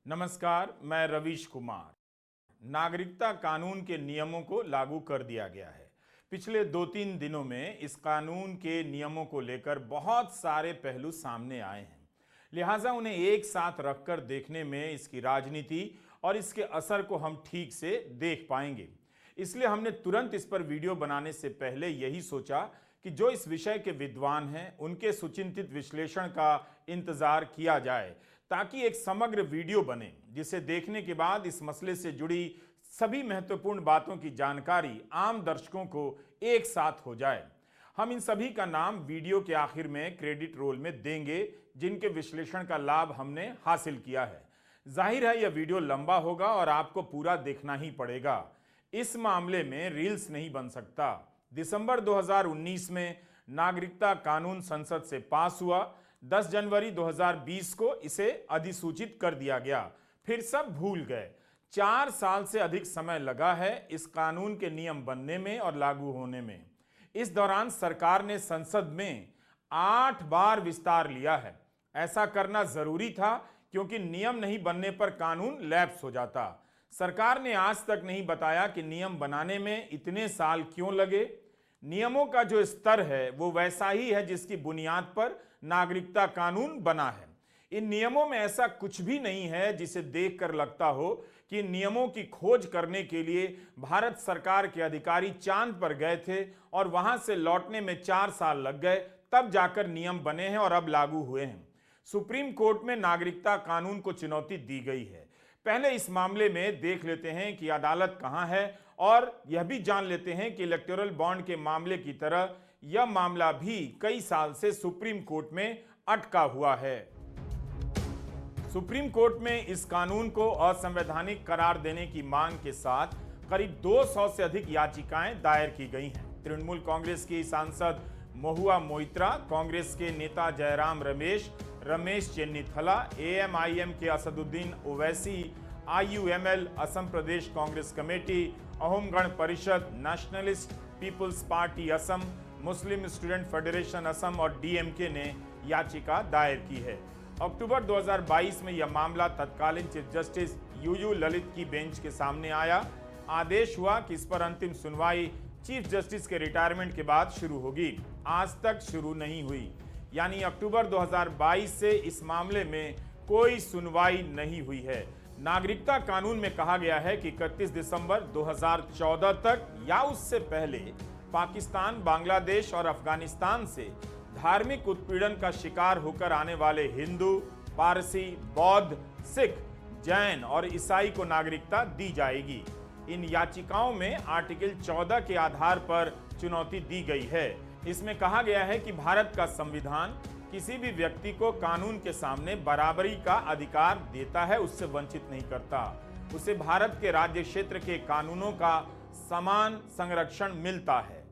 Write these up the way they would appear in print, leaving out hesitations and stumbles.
नमस्कार, मैं रवीश कुमार। नागरिकता कानून के नियमों को लागू कर दिया गया है। पिछले 2-3 दिनों में इस कानून के नियमों को लेकर बहुत सारे पहलू सामने आए हैं। लिहाजा उन्हें एक साथ रखकर देखने में इसकी राजनीति और इसके असर को हम ठीक से देख पाएंगे। इसलिए हमने तुरंत इस पर वीडियो बनाने से पहले यही सोचा कि जो इस विषय के विद्वान हैं उनके सुचिंतित विश्लेषण का इंतजार किया जाए, ताकि एक समग्र वीडियो बने जिसे देखने के बाद इस मसले से जुड़ी सभी महत्वपूर्ण बातों की जानकारी आम दर्शकों को एक साथ हो जाए। हम इन सभी का नाम वीडियो के आखिर में क्रेडिट रोल में देंगे जिनके विश्लेषण का लाभ हमने हासिल किया है। जाहिर है यह वीडियो लंबा होगा और आपको पूरा देखना ही पड़ेगा। इस मामले में रील्स नहीं बन सकता। दिसंबर 2019 में नागरिकता कानून संसद से पास हुआ। 10 जनवरी 2020 को इसे अधिसूचित कर दिया गया, फिर सब भूल गए। 4 साल से अधिक समय लगा है इस कानून के नियम बनने में और लागू होने में। इस दौरान सरकार ने संसद में 8 बार विस्तार लिया है। ऐसा करना जरूरी था क्योंकि नियम नहीं बनने पर कानून लैप्स हो जाता। सरकार ने आज तक नहीं बताया कि नियम बनाने में इतने साल क्यों लगे। नियमों का जो स्तर है वो वैसा ही है जिसकी बुनियाद पर नागरिकता कानून बना है। इन नियमों में ऐसा कुछ भी नहीं है जिसे देखकर लगता हो कि नियमों की खोज करने के लिए भारत सरकार के अधिकारी चांद पर गए थे और वहां से लौटने में 4 साल लग गए, तब जाकर नियम बने हैं और अब लागू हुए हैं। सुप्रीम कोर्ट में नागरिकता कानून को चुनौती दी गई है। पहले इस मामले में देख लेते हैं कि अदालत कहां है और यह भी जान लेते हैं कि इलेक्टोरल बॉन्ड के मामले की तरह यह मामला भी कई साल से सुप्रीम कोर्ट में अटका हुआ है। सुप्रीम कोर्ट में इस कानून को असंवैधानिक करार देने की मांग के साथ करीब 200 से अधिक याचिकाएं दायर की गई हैं। तृणमूल कांग्रेस की सांसद महुआ मोइत्रा, कांग्रेस के नेता जयराम रमेश चेन्नीथला, एएमआईएम के असदुद्दीन ओवैसी, आईयूएमएल, असम प्रदेश Congress committee, Ahom Gana Parishad, nationalist people's party Assam, मुस्लिम स्टूडेंट फेडरेशन असम और डीएमके ने याचिका दायर की है। अक्टूबर 2022 में यह मामला तत्कालीन चीफ जस्टिस यूयू ललित की बेंच के सामने आया। आदेश हुआ कि इस पर अंतिम सुनवाई चीफ जस्टिस के रिटायरमेंट के बाद शुरू होगी। आज तक शुरू नहीं हुई, यानी अक्टूबर 2022 से इस मामले में कोई सुनवाई नहीं हुई है। नागरिकता कानून में कहा गया है कि 31 दिसंबर 2014 तक या उससे पहले पाकिस्तान, बांग्लादेश और अफगानिस्तान से धार्मिक उत्पीड़न का शिकार होकर आने वाले हिंदू, पारसी, बौद्ध, सिख, जैन और ईसाई को नागरिकता दी जाएगी। इन याचिकाओं में आर्टिकल 14 के आधार पर चुनौती दी गई है। इसमें कहा गया है कि भारत का संविधान किसी भी व्यक्ति को कानून के सामने बराबरी का अधिकार देता है, उससे वंचित नहीं करता। उसे भारत के राज्य क्षेत्र के कानूनों का समान संरक्षण मिलता है।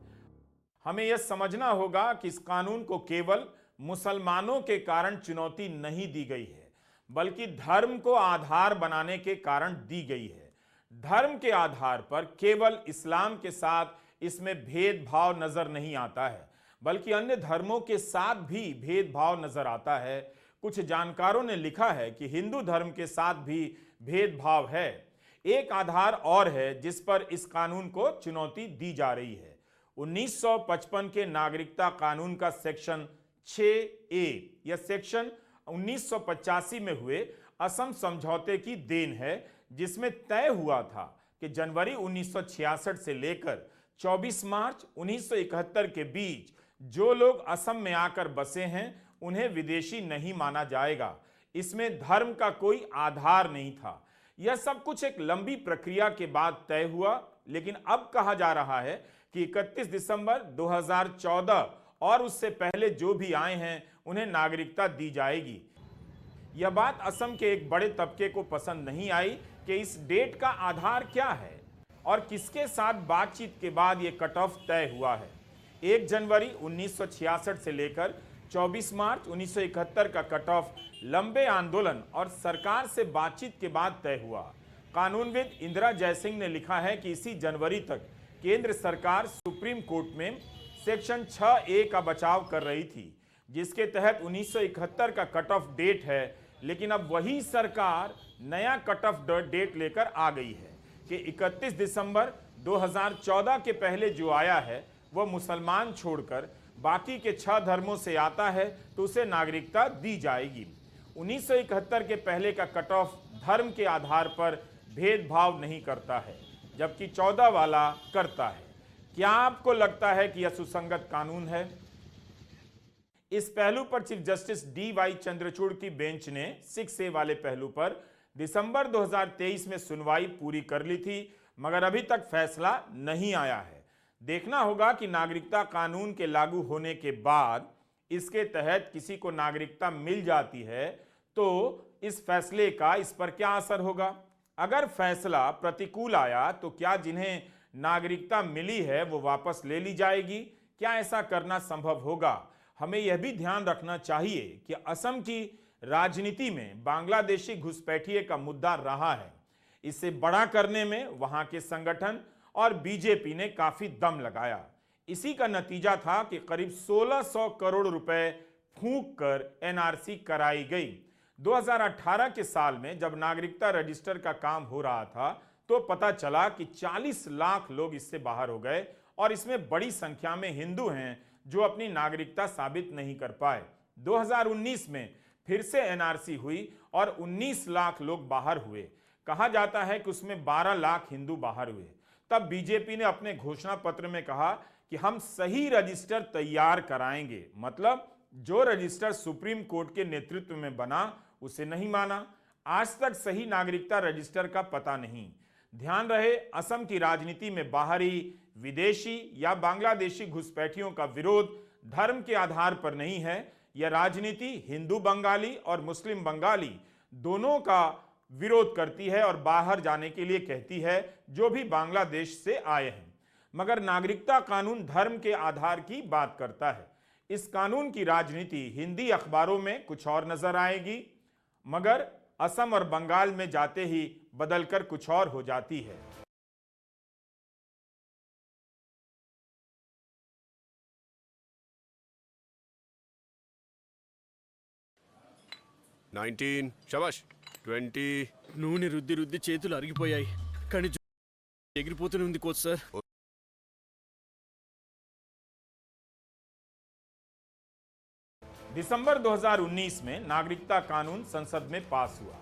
हमें यह समझना होगा कि इस कानून को केवल मुसलमानों के कारण चुनौती नहीं दी गई है, बल्कि धर्म को आधार बनाने के कारण दी गई है। धर्म के आधार पर केवल इस्लाम के साथ इसमें भेदभाव नजर नहीं आता है, बल्कि अन्य धर्मों के साथ भी भेदभाव नजर आता है। कुछ जानकारों ने लिखा है कि हिंदू धर्म के साथ भी भेदभाव है। एक आधार और है जिस पर इस कानून को चुनौती दी जा रही है। 1955 के नागरिकता कानून का सेक्शन 6A, यह सेक्शन 1985 में हुए असम समझौते की देन है, जिसमें तय हुआ था कि जनवरी 1966 से लेकर 24 मार्च 1971 के बीच जो लोग असम में आकर बसे हैं उन्हें विदेशी नहीं माना जाएगा। इसमें धर्म का कोई आधार नहीं था। यह सब कुछ एक लंबी प्रक्रिया के बाद तय हुआ, लेकिन अब कहा जा रहा है कि 31 दिसंबर 2014 और उससे पहले जो भी आए हैं उन्हें नागरिकता दी जाएगी। यह बात असम के एक बड़े तबके को पसंद नहीं आई कि इस डेट का आधार क्या है और किसके साथ बातचीत के बाद यह कट ऑफ तय हुआ है। 1 जनवरी 1966 से लेकर 24 मार्च 1971 का कट ऑफ लंबे आंदोलन और सरकार से बातचीत के बाद तय हुआ। कानूनविद इंदिरा जयसिंह ने लिखा है कि इसी जनवरी तक केंद्र सरकार सुप्रीम कोर्ट में सेक्शन 6A का बचाव कर रही थी, जिसके तहत 1971 का कट ऑफ डेट है, लेकिन अब वही सरकार नया कट ऑफ डेट लेकर आ गई है कि 31 दिसंबर 2014 के पहले जो आया है वह मुसलमान छोड़कर बाकी के 6 धर्मों से आता है तो उसे नागरिकता दी जाएगी। 1971 के पहले का कट ऑफ धर्म के आधार पर भेदभाव नहीं करता है, जबकि 14 वाला करता है। क्या आपको लगता है कि यह सुसंगत कानून है? इस पहलू पर चीफ जस्टिस डी.वाई. चंद्रचूड़ की बेंच ने 6A वाले पहलू पर दिसंबर 2023 में सुनवाई पूरी कर ली थी, मगर अभी तक फैसला नहीं आया है। देखना होगा कि नागरिकता कानून के लागू होने के बाद इसके तहत किसी को नागरिकता मिल जाती है तो इस फैसले का इस पर क्या असर होगा। अगर फैसला प्रतिकूल आया तो क्या जिन्हें नागरिकता मिली है वो वापस ले ली जाएगी? क्या ऐसा करना संभव होगा? हमें यह भी ध्यान रखना चाहिए कि असम की राजनीति में बांग्लादेशी घुसपैठिए का मुद्दा रहा है। इसे बड़ा करने में वहां के संगठन और बीजेपी ने काफी दम लगाया। इसी का नतीजा था कि करीब 1600 करोड़ रुपए फूंक कर एनआरसी कराई गई। 2018 के साल में जब नागरिकता रजिस्टर का काम हो रहा था तो पता चला कि 40 लाख लोग इससे बाहर हो गए और इसमें बड़ी संख्या में हिंदू हैं जो अपनी नागरिकता साबित नहीं कर पाए। 2019 में फिर से एनआरसी हुई और 19 लाख लोग बाहर हुए। कहा जाता है कि उसमें 12 लाख हिंदू बाहर हुए। तब बीजेपी ने अपने घोषणा पत्र में कहा कि हम सही रजिस्टर तैयार कराएंगे, मतलब जो रजिस्टर सुप्रीम कोर्ट के नेतृत्व में बना उसे नहीं माना। आज तक सही नागरिकता रजिस्टर का पता नहीं। ध्यान रहे, असम की राजनीति में बाहरी, विदेशी या बांग्लादेशी घुसपैठियों का विरोध धर्म के आधार पर नहीं है। यह राजनीति हिंदू बंगाली और मुस्लिम बंगाली दोनों का विरोध करती है और बाहर जाने के लिए कहती है जो भी बांग्लादेश से आए हैं। मगर नागरिकता कानून धर्म के आधार की बात करता है। इस कानून की राजनीति हिंदी अखबारों में कुछ और नजर आएगी, मगर असम और बंगाल में जाते ही बदलकर कुछ और हो जाती है। शाबाश 20 నూనె రుద్ది రుద్ది చేతులు అరిగిపోయాయి కానీ ఎగిరిపోతూనే ఉంది కోచ్ సార్। दिसंबर 2019 में नागरिकता कानून संसद में पास हुआ।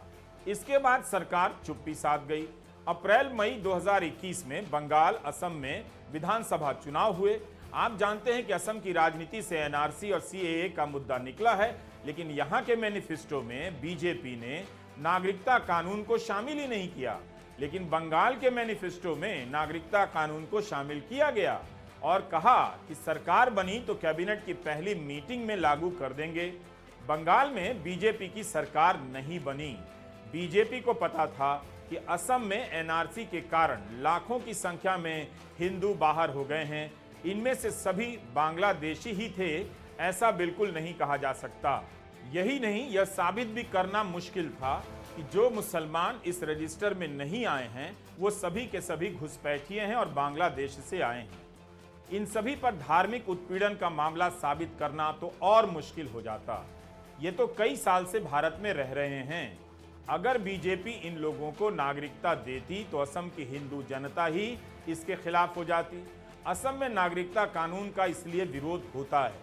इसके बाद सरकार चुप्पी साध गई। अप्रैल मई 2021 में बंगाल, असम में विधानसभा चुनाव हुए। आप जानते हैं कि असम की राजनीति से एनआरसी और सीएए का मुद्दा निकला है, लेकिन यहां के मैनिफेस्टो में बीजेपी ने नागरिकता कानून को शामिल ही नहीं किया। लेकिन बंगाल के मैनिफेस्टो में नागरिकता कानून को शामिल किया गया और कहा कि सरकार बनी तो कैबिनेट की पहली मीटिंग में लागू कर देंगे। बंगाल में बीजेपी की सरकार नहीं बनी। बीजेपी को पता था कि असम में एनआरसी के कारण लाखों की संख्या में हिंदू बाहर हो गए हैं। इनमें से सभी बांग्लादेशी ही थे, ऐसा बिल्कुल नहीं कहा जा सकता। यही नहीं, यह साबित भी करना मुश्किल था कि जो मुसलमान इस रजिस्टर में नहीं आए हैं वो सभी के सभी घुसपैठिए हैं और बांग्लादेश से आए हैं। इन सभी पर धार्मिक उत्पीड़न का मामला साबित करना तो और मुश्किल हो जाता। ये तो कई साल से भारत में रह रहे हैं। अगर बीजेपी इन लोगों को नागरिकता देती तो असम की हिंदू जनता ही इसके खिलाफ हो जाती। असम में नागरिकता कानून का इसलिए विरोध होता है,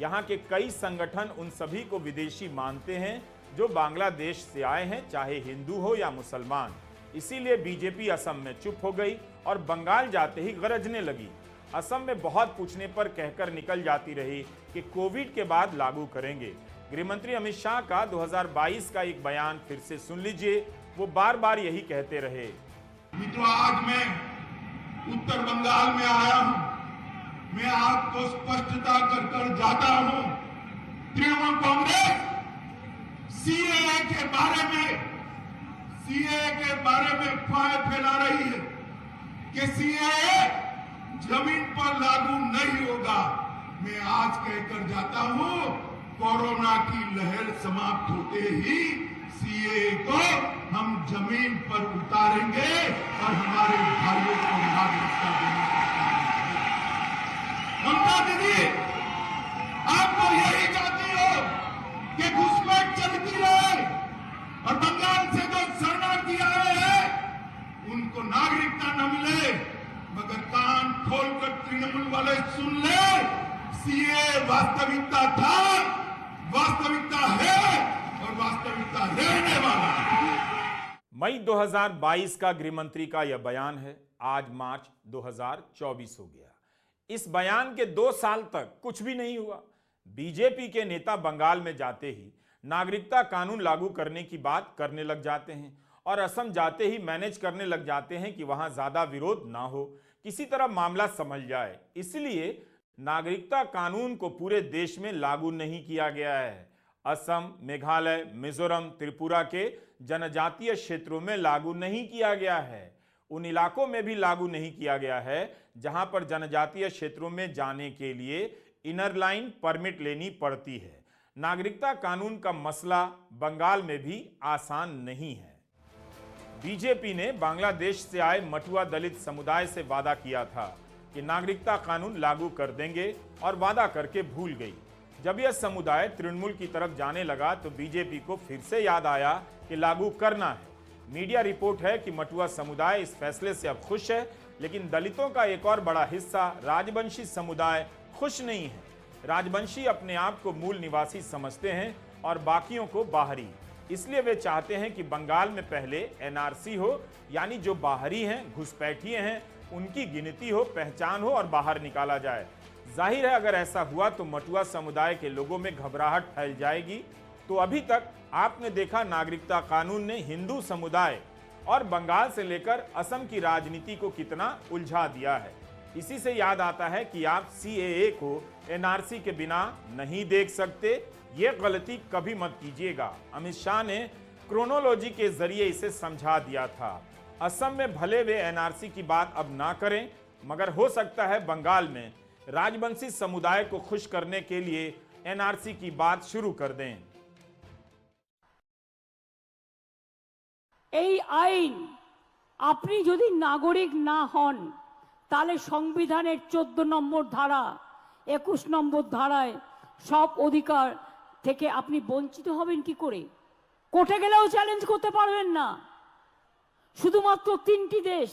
यहाँ के कई संगठन उन सभी को विदेशी मानते हैं जो बांग्लादेश से आए हैं, चाहे हिंदू हो या मुसलमान। इसीलिए बीजेपी असम में चुप हो गई और बंगाल जाते ही गरजने लगी। असम में बहुत पूछने पर कहकर निकल जाती रही कि कोविड के बाद लागू करेंगे। गृहमंत्री अमित शाह का 2022 का एक बयान फिर से सुन लीजिए। वो बार बार यही कहते रहे। तो आज मैं उत्तर बंगाल में आया हूं, मैं आपको स्पष्टता कर जाता हूं, तृणमूल कांग्रेस सीएए के बारे में अफवाहें फैला रही है कि सीएए जमीन पर लागू नहीं होगा। मैं आज कहकर जाता हूं, कोरोना की लहर समाप्त होते ही सीएए को हम जमीन पर उतारेंगे और हमारे भाइयों को नागरिकता देने का ममता दीदी, आपको यही चाहती हो कि घुसपैठ चलती रहे, नागरिकता न मिले, मगर कान खोलकर तृणमूल वाले सुन ले, सीए वास्तविकता था, वास्तविकता है और वास्तविकता रहने वाला है। मई 2022 का गृहमंत्री का यह बयान है। आज मार्च 2024 हो गया। इस बयान के 2 साल तक कुछ भी नहीं हुआ। बीजेपी के नेता बंगाल में जाते ही नागरिकता कानून लागू करने की बात करने लग जाते हैं और असम जाते ही मैनेज करने लग जाते हैं कि वहां ज्यादा विरोध ना हो, किसी तरह मामला समझ जाए। इसलिए नागरिकता कानून को पूरे देश में लागू नहीं किया गया है। असम, मेघालय, मिजोरम, त्रिपुरा के जनजातीय क्षेत्रों में लागू नहीं किया गया है। उन इलाकों में भी लागू नहीं किया गया है जहां पर जनजातीय क्षेत्रों में जाने के लिए इनर लाइन परमिट लेनी पड़ती है। नागरिकता कानून का मसला बंगाल में भी आसान नहीं है। बीजेपी ने बांग्लादेश से आए मटुआ दलित समुदाय से वादा किया था कि नागरिकता कानून लागू कर देंगे और वादा करके भूल गई। जब यह समुदाय तृणमूल की तरफ जाने लगा तो बीजेपी को फिर से याद आया कि लागू करना है। मीडिया रिपोर्ट है कि मटुआ समुदाय इस फैसले से अब खुश है, लेकिन दलितों का एक और बड़ा हिस्सा राजवंशी समुदाय खुश नहीं है। राजवंशी अपने आप को मूल निवासी समझते हैं और बाकियों को बाहरी। इसलिए वे चाहते हैं कि बंगाल में पहले एनआरसी हो, यानी जो बाहरी हैं, घुसपैठिए हैं, उनकी गिनती हो, पहचान हो और बाहर निकाला जाए। जाहिर है अगर ऐसा हुआ तो मटुआ समुदाय के लोगों में घबराहट फैल जाएगी। तो अभी तक आपने देखा नागरिकता कानून ने हिंदू समुदाय और बंगाल से लेकर असम की राजनीति को कितना उलझा दिया है। इसी से याद आता है कि आप सीएए को एनआरसी के बिना नहीं देख सकते। ये गलती कभी मत कीजिएगा। अमित शाह ने क्रोनोलॉजी के जरिए इसे समझा दिया था। असम में भले वे एनआरसी की बात अब ना करें, मगर हो सकता है बंगाल में राजवंशी समुदाय को खुश करने के लिए एनआरसी की बात शुरू कर दें। এই আইন আপনি যদি নাগরিক না হন তাহলে সংবিধানের 14 নম্বর ধারা 21 নম্বর ধারায় সব অধিকার থেকে আপনি বঞ্চিত হবেন কি করে? কোর্টে গেলেও চ্যালেঞ্জ করতে পারবেন না। শুধুমাত্র 3টি দেশ,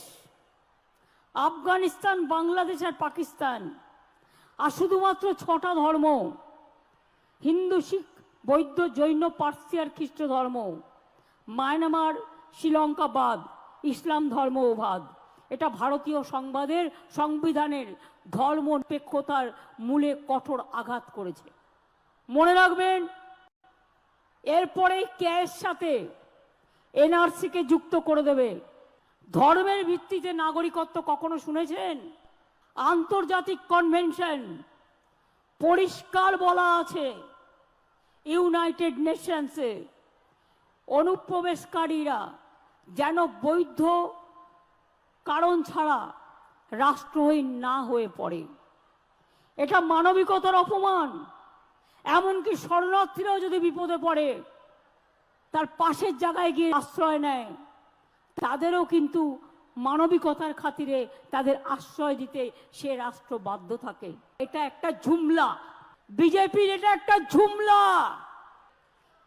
আফগানিস্তান, বাংলাদেশ আর পাকিস্তান, আর শুধুমাত্র 6টা ধর্ম, হিন্দু, শিখ, বৌদ্ধ, জৈন, পার্সি আর খ্রিস্ট ধর্ম, মায়ানমার, শ্রীলঙ্কা বাদ, ইসলাম ধর্মও বাদ। এটা ভারতীয় সংবিধানের ধর্মনিরপেক্ষতার মূলে কঠোর আঘাত করেছে। মনে রাখবেন, এরপরে কেয়ের সাথে এনআরসি কে যুক্ত করে দেবে। ধর্মের ভিত্তিতে নাগরিকত্ব কখনো শুনেছেন? আন্তর্জাতিক কনভেনশন পরিষ্কার বলা আছে, ইউনাইটেড নেশনসে অনুপ্রবেশকারীরা যেন বৈধ কারণ ছাড়া রাষ্ট্রহীন না হয়ে পড়ে। এটা মানবিকতার অপমান। এমনকি শরণার্থীরাও যদি বিপদে পড়ে তার পাশের জায়গায় গিয়ে আশ্রয় নেয়, তাদেরও কিন্তু মানবিকতার খাতিরে তাদের আশ্রয় দিতে সে রাষ্ট্র বাধ্য থাকে। এটা একটা ঝুমলা, বিজেপির এটা একটা ঝুমলা।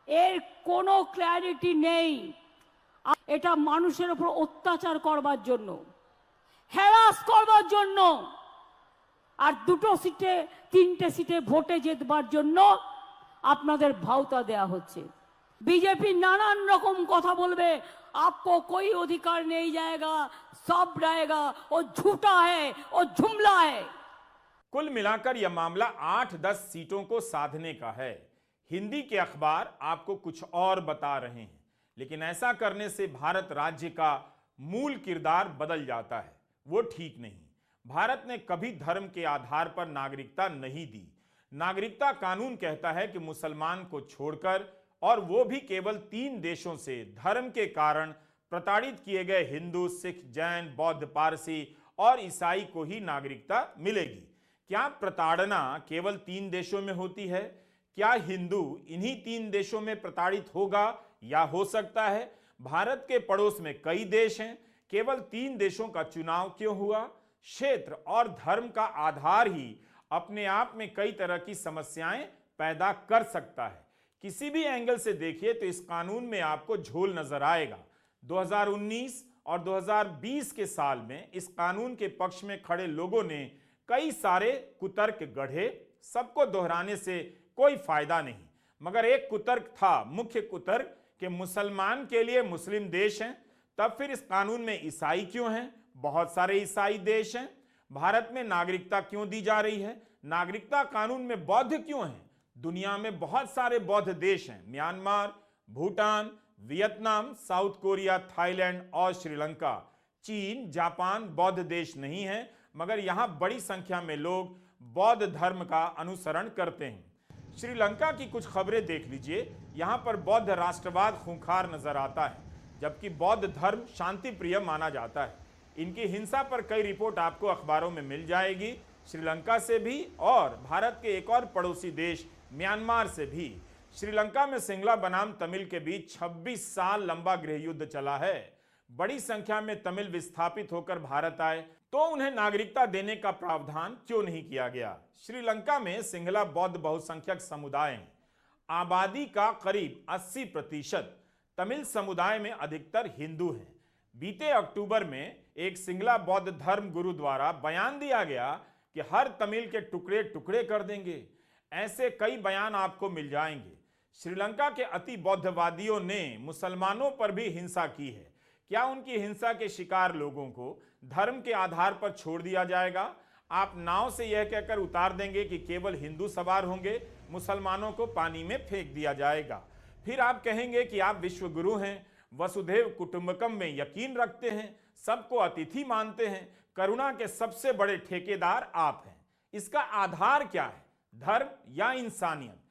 এর কোনো ক্ল্যারিটি নেই। এটা মানুষের উপর অত্যাচার করবার জন্য, হ্যারাস করবার জন্য, আর 2টো সিটে 3টে সিটে ভোটে জেতবার জন্য আপনাদের ভাওতা দেয়া হচ্ছে। बीजेपी नानान रकम कथा बोलबे, आपको कोई अधिकार नहीं जाएगा, सब रहेगा, वो झूठा है, वो जुमला है। कुल मिलाकर यह मामला 8-10 सीटों को साधने का है। हिंदी के अखबार आपको कुछ और बता रहे हैं, लेकिन ऐसा करने से भारत राज्य का मूल किरदार बदल जाता है। वो ठीक नहीं। भारत ने कभी धर्म के आधार पर नागरिकता नहीं दी। नागरिकता कानून कहता है कि मुसलमान को छोड़कर, और वो भी केवल 3 देशों से धर्म के कारण प्रताड़ित किए गए हिंदू, सिख, जैन, बौद्ध, पारसी और ईसाई को ही नागरिकता मिलेगी। क्या प्रताड़ना केवल 3 देशों में होती है? क्या हिंदू इन्हीं 3 देशों में प्रताड़ित होगा, या हो सकता है भारत के पड़ोस में कई देश हैं? केवल 3 देशों का चुनाव क्यों हुआ? क्षेत्र और धर्म का आधार ही अपने आप में कई तरह की समस्याएं पैदा कर सकता है। किसी भी एंगल से देखिए तो इस कानून में आपको झोल नजर आएगा। 2019 और 2020 के साल में इस कानून के पक्ष में खड़े लोगों ने कई सारे कुतर्क गढ़े। सबको दोहराने से कोई फायदा नहीं, मगर एक कुतर्क था, मुख्य कुतर्क, कि मुसलमान के लिए मुस्लिम देश हैं, तब फिर इस कानून में ईसाई क्यों हैं? बहुत सारे ईसाई देश हैं। भारत में नागरिकता क्यों दी जा रही है? नागरिकता कानून में बौद्ध क्यों हैं? दुनिया में बहुत सारे बौद्ध देश हैं, Myanmar, Bhutan, Vietnam, south Korea, Thailand और श्रीलंका। चीन, जापान बौद्ध देश नहीं है, मगर यहां बड़ी संख्या में लोग बौद्ध धर्म का अनुसरण करते हैं। श्रीलंका की कुछ खबरें देख लीजिए। यहां पर बौद्ध राष्ट्रवाद खूंखार नजर आता है, जबकि बौद्ध धर्म शांति प्रिय माना जाता है। इनकी हिंसा पर कई रिपोर्ट आपको अखबारों में मिल जाएगी, श्रीलंका से भी और भारत के एक और पड़ोसी देश म्यांमार से भी। श्रीलंका में सिंगला बनाम तमिल के बीच 26 साल लंबा गृह युद्ध चला है। बड़ी संख्या में तमिल विस्थापित होकर भारत आए तो उन्हें नागरिकता देने का प्रावधान क्यों नहीं किया गया? श्रीलंका में सिंगला बौद्ध बहुसंख्यक समुदाय हैं। आबादी का करीब 80%। तमिल समुदाय में अधिकतर हिंदू हैं। बीते अक्टूबर में एक सिंगला बौद्ध धर्म गुरु द्वारा बयान दिया गया कि हर तमिल के टुकड़े टुकड़े कर देंगे। ऐसे कई बयान आपको मिल जाएंगे। श्रीलंका के अति बौद्धवादियों ने मुसलमानों पर भी हिंसा की है। क्या उनकी हिंसा के शिकार लोगों को धर्म के आधार पर छोड़ दिया जाएगा? आप नाव से यह कहकर उतार देंगे कि केवल हिंदू सवार होंगे, मुसलमानों को पानी में फेंक दिया जाएगा। फिर आप कहेंगे कि आप विश्व गुरु हैं, वसुधैव कुटुंबकम में यकीन रखते हैं, सबको अतिथि मानते हैं, करुणा के सबसे बड़े ठेकेदार आप हैं। इसका आधार क्या है, धर्म या इंसानियत?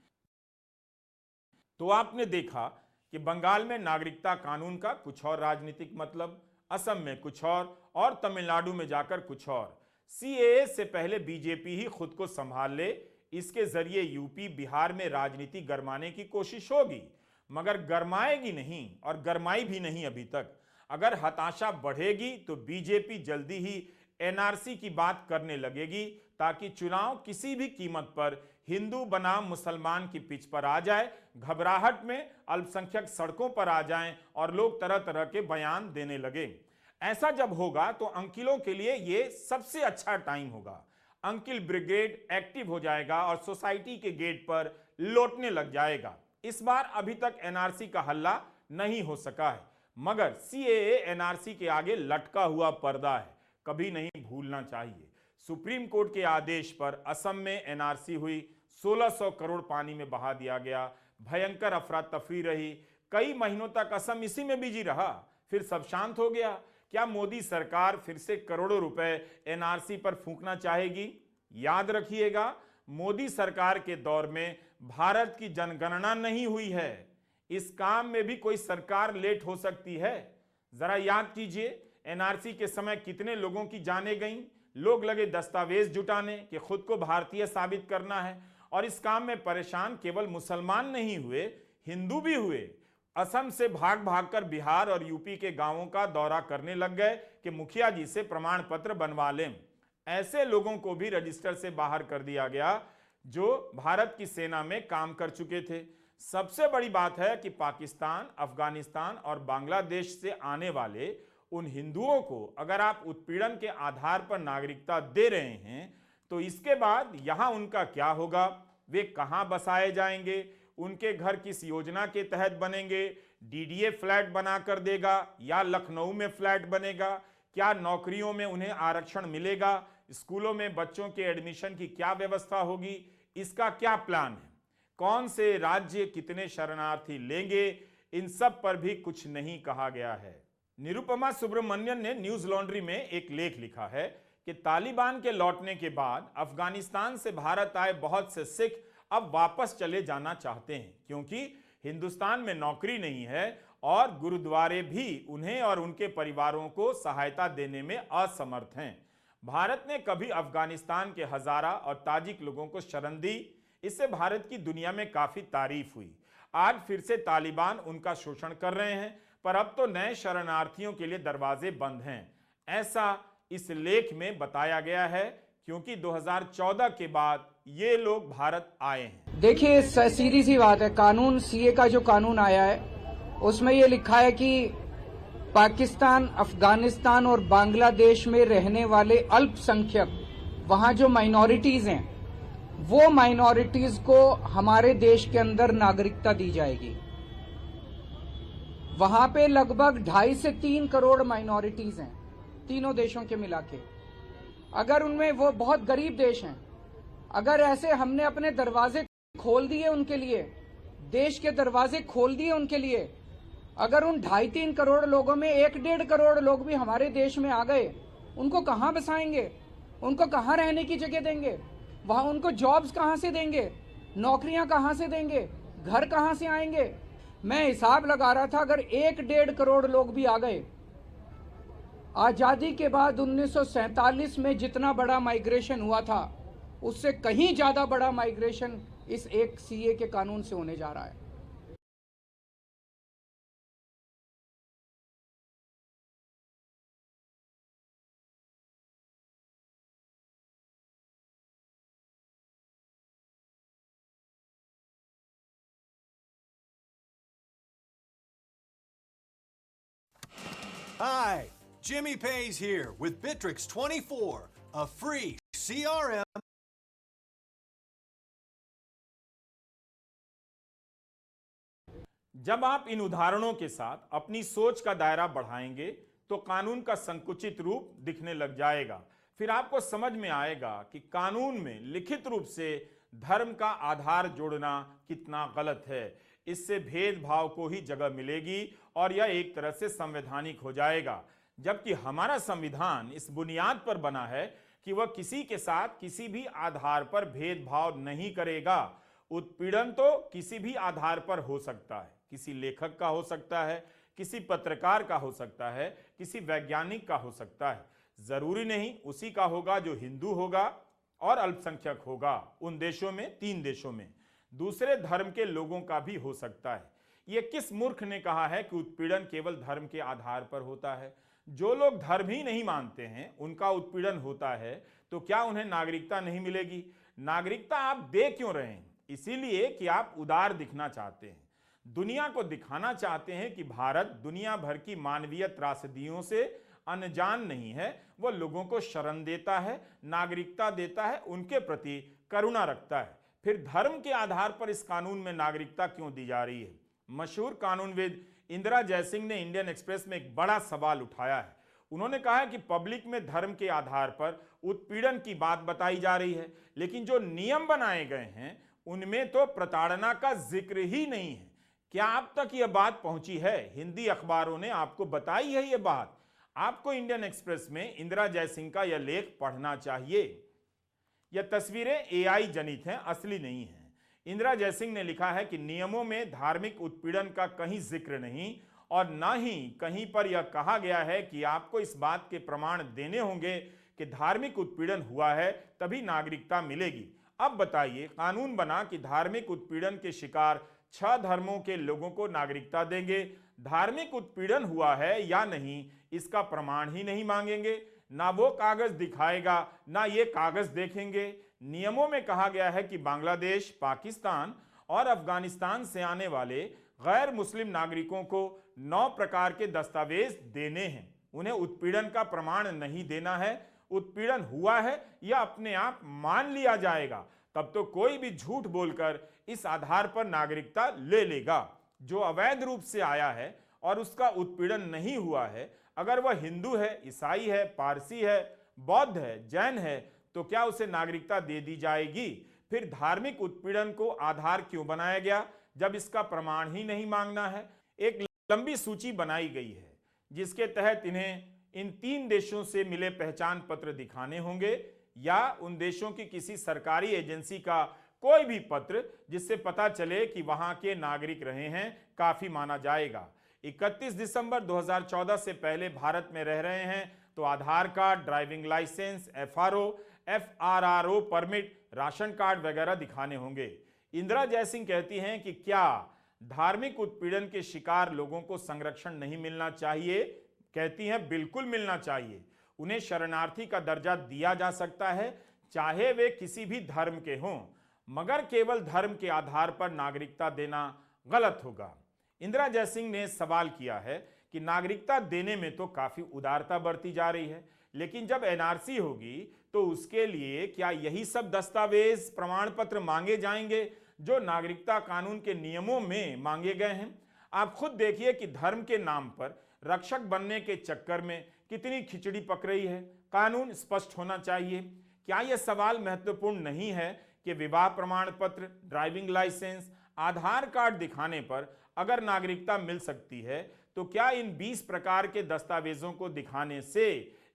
तो आपने देखा कि बंगाल में नागरिकता कानून का कुछ और राजनीतिक मतलब, असम में कुछ और तमिलनाडु में जाकर कुछ और। सीएए से पहले बीजेपी ही खुद को संभाल ले, इसके जरिए यूपी बिहार में राजनीति गरमाने की कोशिश होगी, मगर गरमाएगी नहीं और गरमाई भी नहीं अभी तक। अगर हताशा बढ़ेगी तो बीजेपी जल्दी ही एनआरसी की बात करने लगेगी, ताकि चुनाव किसी भी कीमत पर हिंदू बनाम मुसलमान की पिच पर आ जाए, घबराहट में अल्पसंख्यक सड़कों पर आ जाएं और लोग तरह तरह के बयान देने लगे। ऐसा जब होगा तो अंकिलों के लिए ये सबसे अच्छा टाइम होगा। अंकिल ब्रिगेड एक्टिव हो जाएगा और सोसाइटी के गेट पर लौटने लग जाएगा। इस बार अभी तक एनआरसी का हल्ला नहीं हो सका है, मगर सीएए एनआरसी के आगे लटका हुआ पर्दा है, कभी नहीं भूलना चाहिए। सुप्रीम कोर्ट के आदेश पर असम में एनआरसी हुई, 1600 करोड़ पानी में बहा दिया गया, भयंकर अफरा तफरी रही, कई महीनों तक असम इसी में बिजी रहा, फिर सब शांत हो गया। क्या मोदी सरकार फिर से करोड़ों रुपए एनआरसी पर फूंकना चाहेगी? याद रखिएगा, मोदी सरकार के दौर में भारत की जनगणना नहीं हुई है। इस काम में भी कोई सरकार लेट हो सकती है। जरा याद कीजिए, एनआरसी के समय कितने लोगों की जानें गईं। लोग लगे दस्तावेज जुटाने कि खुद को भारतीय साबित करना है, और इस काम में परेशान केवल मुसलमान नहीं हुए, हिंदू भी हुए। असम से भाग भागकर बिहार और यूपी के गांवों का दौरा करने लग गए कि मुखिया जी से प्रमाण पत्र बनवा लें। ऐसे लोगों को भी रजिस्टर से बाहर कर दिया गया जो भारत की सेना में काम कर चुके थे। सबसे बड़ी बात है कि पाकिस्तान, अफगानिस्तान और बांग्लादेश से आने वाले उन हिंदुओं को अगर आप उत्पीड़न के आधार पर नागरिकता दे रहे हैं तो इसके बाद यहां उनका क्या होगा? वे कहां बसाए जाएंगे? उनके घर किस योजना के तहत बनेंगे? डीडीए फ्लैट बनाकर देगा या लखनऊ में फ्लैट बनेगा? क्या नौकरियों में उन्हें आरक्षण मिलेगा? स्कूलों में बच्चों के एडमिशन की क्या व्यवस्था होगी? इसका क्या प्लान है? कौन से राज्य कितने शरणार्थी लेंगे? इन सब पर भी कुछ नहीं कहा गया है। निरुपमा सुब्रमण्यन ने न्यूज लॉन्ड्री में एक लेख लिखा है कि तालिबान के लौटने के बाद अफगानिस्तान से भारत आए बहुत से सिख अब वापस चले जाना चाहते हैं, क्योंकि हिंदुस्तान में नौकरी नहीं है और गुरुद्वारे भी उन्हें और उनके परिवारों को सहायता देने में असमर्थ हैं। भारत ने कभी अफगानिस्तान के हजारा और ताजिक लोगों को शरण दी, इससे भारत की दुनिया में काफी तारीफ हुई। आज फिर से तालिबान उनका शोषण कर रहे हैं, पर अब तो नए शरणार्थियों के लिए दरवाजे बंद हैं। ऐसा इस लेख में बताया गया है, क्योंकि 2014 के बाद ये लोग भारत आए हैं। देखिए, सीधी सी बात है, कानून सीए का जो कानून आया है उसमें ये लिखा है कि पाकिस्तान, अफगानिस्तान और बांग्लादेश में रहने वाले अल्पसंख्यक, वहां जो माइनॉरिटीज हैं, वो माइनॉरिटीज को हमारे देश के अंदर नागरिकता दी जाएगी। वहां पे लगभग 2.5 से 3 करोड़ माइनॉरिटीज हैं, तीनों देशों के मिला के। अगर उनमें, वो बहुत गरीब देश हैं, अगर ऐसे हमने अपने दरवाजे खोल दिए उनके लिए, देश के दरवाजे खोल दिए उनके लिए, अगर उन 2.5-3 करोड़ लोगों में 1-1.5 करोड़ लोग भी हमारे देश में आ गए, उनको कहां बसाएंगे? उनको कहां रहने की जगह देंगे? वहां उनको जॉब्स कहां से देंगे? नौकरियां कहां से देंगे? घर कहां से आएंगे? मैं हिसाब लगा रहा था, अगर 1-1.5 करोड़ लोग भी आ गए, आजादी के बाद 1947 में जितना बड़ा माइग्रेशन हुआ था, उससे कहीं ज्यादा बड़ा माइग्रेशन इस एक सीए के कानून से होने जा रहा है। Hi, Jimmy Pays here with Bitrix 24, a free CRM. जब आप इन उदाहरणों के साथ अपनी सोच का दायरा बढ़ाएंगे तो कानून का संकुचित रूप दिखने लग जाएगा। फिर आपको समझ में आएगा कि कानून में लिखित रूप से धर्म का आधार जोड़ना कितना गलत है। इससे भेदभाव को ही जगह मिलेगी और यह एक तरह से संवैधानिक हो जाएगा, जबकि हमारा संविधान इस बुनियाद पर बना है कि वह किसी के साथ किसी भी आधार पर भेदभाव नहीं करेगा। उत्पीड़न तो किसी भी आधार पर हो सकता है, किसी लेखक का हो सकता है, किसी पत्रकार का हो सकता है, किसी वैज्ञानिक का हो सकता है। जरूरी नहीं उसी का होगा जो हिंदू होगा और अल्पसंख्यक होगा। उन देशों में, 3 देशों में दूसरे धर्म के लोगों का भी हो सकता है। यह किस मूर्ख ने कहा है कि उत्पीड़न केवल धर्म के आधार पर होता है? जो लोग धर्म ही नहीं मानते हैं उनका उत्पीड़न होता है, तो क्या उन्हें नागरिकता नहीं मिलेगी? नागरिकता आप दे क्यों रहे हैं? इसीलिए कि आप उदार दिखना चाहते हैं, दुनिया को दिखाना चाहते हैं कि भारत दुनिया भर की मानवीय त्रासदियों से अनजान नहीं है। वह लोगों को शरण देता है, नागरिकता देता है, उनके प्रति करुणा रखता है। फिर धर्म के आधार पर इस कानून में नागरिकता क्यों दी जा रही है? मशहूर कानूनविद इंदिरा जयसिंह ने इंडियन एक्सप्रेस में एक बड़ा सवाल उठाया है। उन्होंने कहा है कि पब्लिक में धर्म के आधार पर उत्पीड़न की बात बताई जा रही है, लेकिन जो नियम बनाए गए हैं उनमें तो प्रताड़ना का जिक्र ही नहीं है। क्या आप तक यह बात पहुंची है? हिंदी अखबारों ने आपको बताई है यह बात? आपको इंडियन एक्सप्रेस में इंदिरा जयसिंह का यह लेख पढ़ना चाहिए। यह तस्वीरें एआई जनित हैं, असली नहीं हैं। इंदिरा जयसिंह ने लिखा है कि नियमों में धार्मिक उत्पीड़न का कहीं जिक्र नहीं और न ही कहीं पर यह कहा गया है कि आपको इस बात के प्रमाण देने होंगे कि धार्मिक उत्पीड़न हुआ है तभी नागरिकता मिलेगी। अब बताइए, कानून बना कि धार्मिक उत्पीड़न के शिकार 6 धर्मों के लोगों को नागरिकता देंगे। धार्मिक उत्पीड़न हुआ है या नहीं इसका प्रमाण ही नहीं मांगेंगे, ना वो कागज दिखाएगा ना ये कागज देखेंगे। नियमों में कहा गया है कि बांग्लादेश, पाकिस्तान और अफगानिस्तान से आने वाले गैर मुस्लिम नागरिकों को 9 प्रकार के दस्तावेज देने हैं। उन्हें उत्पीड़न का प्रमाण नहीं देना है। उत्पीड़न हुआ है या अपने आप मान लिया जाएगा, तब तो कोई भी झूठ बोलकर इस आधार पर नागरिकता ले लेगा। जो अवैध रूप से आया है और उसका उत्पीड़न नहीं हुआ है, अगर वह हिंदू है, ईसाई है, पारसी है, बौद्ध है, जैन है, तो क्या उसे नागरिकता दे दी जाएगी? फिर धार्मिक उत्पीड़न को आधार क्यों बनाया गया जब इसका प्रमाण ही नहीं मांगना है? एक लंबी सूची बनाई गई है जिसके तहत इन्हें इन 3 देशों से मिले पहचान पत्र दिखाने होंगे या उन देशों की किसी सरकारी एजेंसी का कोई भी पत्र जिससे पता चले कि वहां के नागरिक रहे हैं, काफी माना जाएगा। 31 दिसंबर 2014 से पहले भारत में रह रहे हैं तो Aadhaar card, driving licence, FRRO permit, ration card वगैरह दिखाने होंगे। इंदिरा जयसिंह कहती हैं कि क्या धार्मिक उत्पीड़न के शिकार लोगों को संरक्षण नहीं मिलना चाहिए? कहती हैं बिल्कुल मिलना चाहिए। उन्हें शरणार्थी का दर्जा दिया जा सकता है, चाहे वे किसी भी धर्म के हों, मगर केवल धर्म के आधार पर नागरिकता देना गलत होगा। इंदिरा जयसिंह ने सवाल किया है कि नागरिकता देने में तो काफी उदारता बरती जा रही है, लेकिन जब एनआरसी होगी तो उसके लिए क्या यही सब दस्तावेज प्रमाण पत्र मांगे जाएंगे जो नागरिकता कानून के नियमों में मांगे गए हैं? आप खुद देखिए कि धर्म के नाम पर रक्षक बनने के चक्कर में कितनी खिचड़ी पक रही है। कानून स्पष्ट होना चाहिए। क्या यह सवाल महत्वपूर्ण नहीं है कि विवाह प्रमाण पत्र, ड्राइविंग लाइसेंस, आधार कार्ड दिखाने पर अगर नागरिकता मिल सकती है तो क्या इन 20 प्रकार के दस्तावेजों को दिखाने से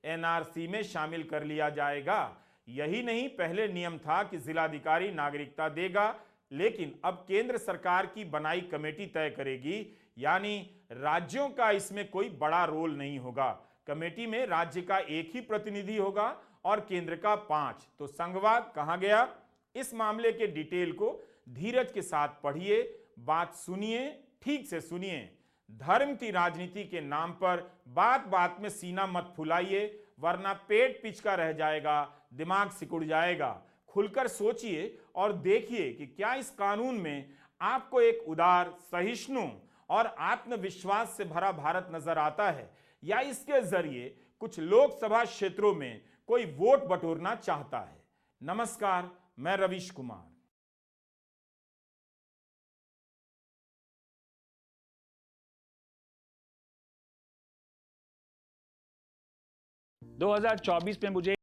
एनआरसी में शामिल कर लिया जाएगा? यही नहीं, पहले नियम था कि जिलाधिकारी नागरिकता देगा, लेकिन अब केंद्र सरकार की बनाई कमेटी तय करेगी, यानी राज्यों का इसमें कोई बड़ा रोल नहीं होगा। कमेटी में राज्य का एक ही प्रतिनिधि होगा और केंद्र का 5। तो संघवाद कहां गया? इस मामले के डिटेल को धीरज के साथ पढ़िए, बात सुनिए, ठीक से सुनिए। धर्म की राजनीति के नाम पर बात बात में सीना मत फुलाइए, वरना पेट पिचका रह जाएगा, दिमाग सिकुड़ जाएगा। खुलकर सोचिए और देखिए कि क्या इस कानून में आपको एक उदार, सहिष्णु और आत्मविश्वास से भरा भारत नजर आता है, या इसके जरिए कुछ लोकसभा क्षेत्रों में कोई वोट बटोरना चाहता है। नमस्कार, मैं रवीश कुमार। दो 2024 में मुझे